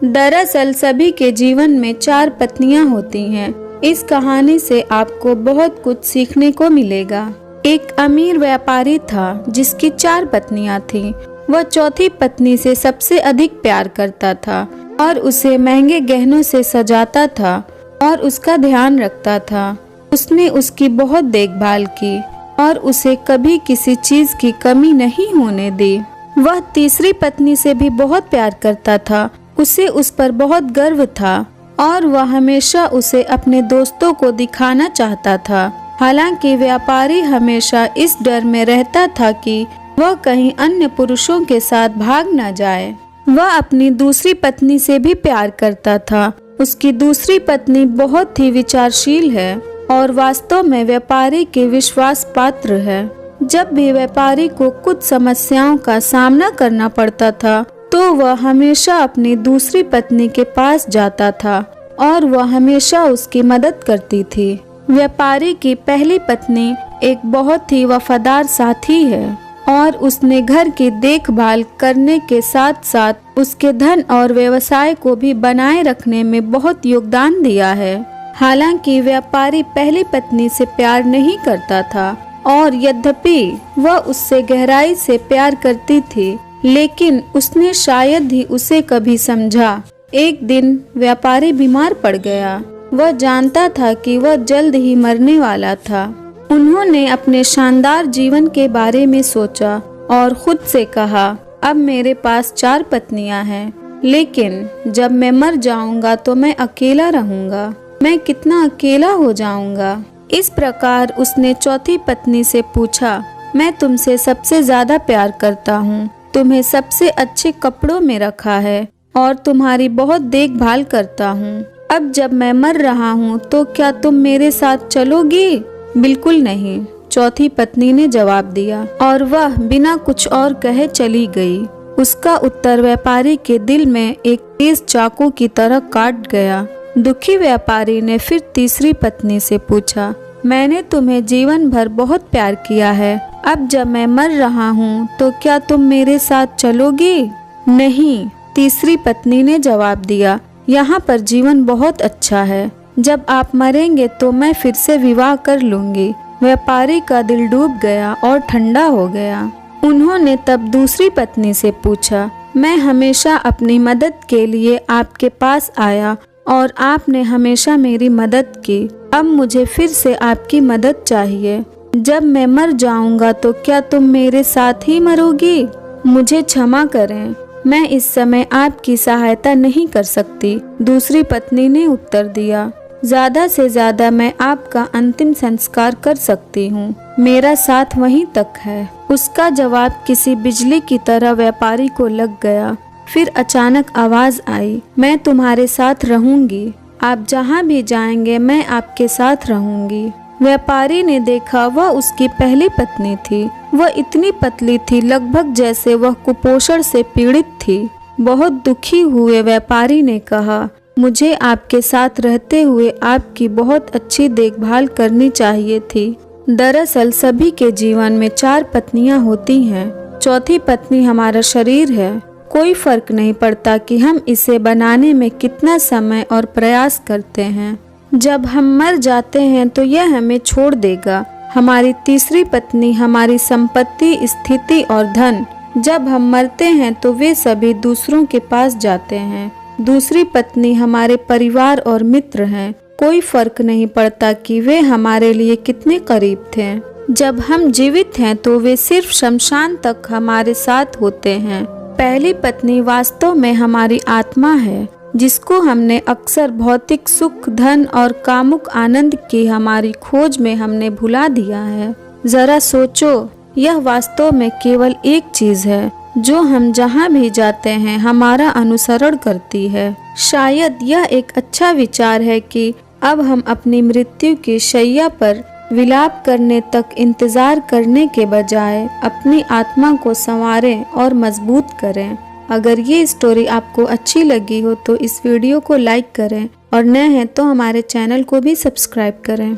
दरअसल सभी के जीवन में 4 पत्नियां होती हैं। इस कहानी से आपको बहुत कुछ सीखने को मिलेगा। एक अमीर व्यापारी था जिसकी 4 पत्नियां थीं। वह चौथी पत्नी से सबसे अधिक प्यार करता था और उसे महंगे गहनों से सजाता था और उसका ध्यान रखता था। उसने उसकी बहुत देखभाल की और उसे कभी किसी चीज की कमी नहीं होने दी। वह तीसरी पत्नी से भी बहुत प्यार करता था। उसे उस पर बहुत गर्व था और वह हमेशा उसे अपने दोस्तों को दिखाना चाहता था। हालांकि व्यापारी हमेशा इस डर में रहता था कि वह कहीं अन्य पुरुषों के साथ भाग न जाए। वह अपनी दूसरी पत्नी से भी प्यार करता था। उसकी दूसरी पत्नी बहुत ही विचारशील है और वास्तव में व्यापारी के विश्वास पात्र है। जब भी व्यापारी को कुछ समस्याओं का सामना करना पड़ता था तो वह हमेशा अपनी दूसरी पत्नी के पास जाता था और वह हमेशा उसकी मदद करती थी। व्यापारी की पहली पत्नी एक बहुत ही वफादार साथी है और उसने घर की देखभाल करने के साथ साथ उसके धन और व्यवसाय को भी बनाए रखने में बहुत योगदान दिया है। हालांकि व्यापारी पहली पत्नी से प्यार नहीं करता था और यद्यपि वह उससे गहराई से प्यार करती थी, लेकिन उसने शायद ही उसे कभी समझा। एक दिन व्यापारी बीमार पड़ गया। वह जानता था कि वह जल्द ही मरने वाला था। उन्होंने अपने शानदार जीवन के बारे में सोचा और खुद से कहा, अब मेरे पास 4 पत्नियां हैं, लेकिन जब मैं मर जाऊंगा तो मैं अकेला रहूंगा। मैं कितना अकेला हो जाऊंगा। इस प्रकार उसने चौथी पत्नी से पूछा, मैं तुमसे सबसे ज्यादा प्यार करता हूँ, तुम्हें सबसे अच्छे कपड़ों में रखा है और तुम्हारी बहुत देखभाल करता हूँ। अब जब मैं मर रहा हूँ तो क्या तुम मेरे साथ चलोगी? बिल्कुल नहीं, चौथी पत्नी ने जवाब दिया और वह बिना कुछ और कहे चली गई। उसका उत्तर व्यापारी के दिल में एक तेज चाकू की तरह काट गया। दुखी व्यापारी ने फिर तीसरी पत्नी से पूछा, मैंने तुम्हें जीवन भर बहुत प्यार किया है, अब जब मैं मर रहा हूँ तो क्या तुम मेरे साथ चलोगी? नहीं, तीसरी पत्नी ने जवाब दिया, यहाँ पर जीवन बहुत अच्छा है, जब आप मरेंगे तो मैं फिर से विवाह कर लूंगी। व्यापारी का दिल डूब गया और ठंडा हो गया। उन्होंने तब दूसरी पत्नी से पूछा, मैं हमेशा अपनी मदद के लिए आपके पास आया और आपने हमेशा मेरी मदद की। अब मुझे फिर से आपकी मदद चाहिए। जब मैं मर जाऊंगा तो क्या तुम मेरे साथ ही मरोगी? मुझे क्षमा करें, मैं इस समय आपकी सहायता नहीं कर सकती। दूसरी पत्नी ने उत्तर दिया, ज्यादा से ज्यादा मैं आपका अंतिम संस्कार कर सकती हूँ, मेरा साथ वहीं तक है। उसका जवाब किसी बिजली की तरह व्यापारी को लग गया। फिर अचानक आवाज आई, मैं तुम्हारे साथ रहूंगी, आप जहाँ भी जाएंगे मैं आपके साथ रहूंगी। व्यापारी ने देखा वह उसकी पहली पत्नी थी। वह इतनी पतली थी, लगभग जैसे वह कुपोषण से पीड़ित थी। बहुत दुखी हुए व्यापारी ने कहा, मुझे आपके साथ रहते हुए आपकी बहुत अच्छी देखभाल करनी चाहिए थी। दरअसल सभी के जीवन में 4 पत्नियां होती हैं। चौथी पत्नी हमारा शरीर है। कोई फर्क नहीं पड़ता कि हम इसे बनाने में कितना समय और प्रयास करते हैं। जब हम मर जाते हैं तो यह हमें छोड़ देगा। हमारी तीसरी पत्नी हमारी संपत्ति, स्थिति और धन। जब हम मरते हैं तो वे सभी दूसरों के पास जाते हैं। दूसरी पत्नी हमारे परिवार और मित्र हैं। कोई फर्क नहीं पड़ता कि वे हमारे लिए कितने करीब थे। जब हम जीवित हैं तो वे सिर्फ शमशान तक हमारे साथ होते हैं। पहली पत्नी वास्तव में हमारी आत्मा है, जिसको हमने अक्सर भौतिक सुख, धन और कामुक आनंद की हमारी खोज में हमने भुला दिया है। जरा सोचो, यह वास्तव में केवल एक चीज है जो हम जहाँ भी जाते हैं हमारा अनुसरण करती है। शायद यह एक अच्छा विचार है कि अब हम अपनी मृत्यु की शैया पर विलाप करने तक इंतजार करने के बजाय अपनी आत्मा को संवारें और मजबूत करें। अगर ये स्टोरी आपको अच्छी लगी हो तो इस वीडियो को लाइक करें और नए हैं तो हमारे चैनल को भी सब्सक्राइब करें।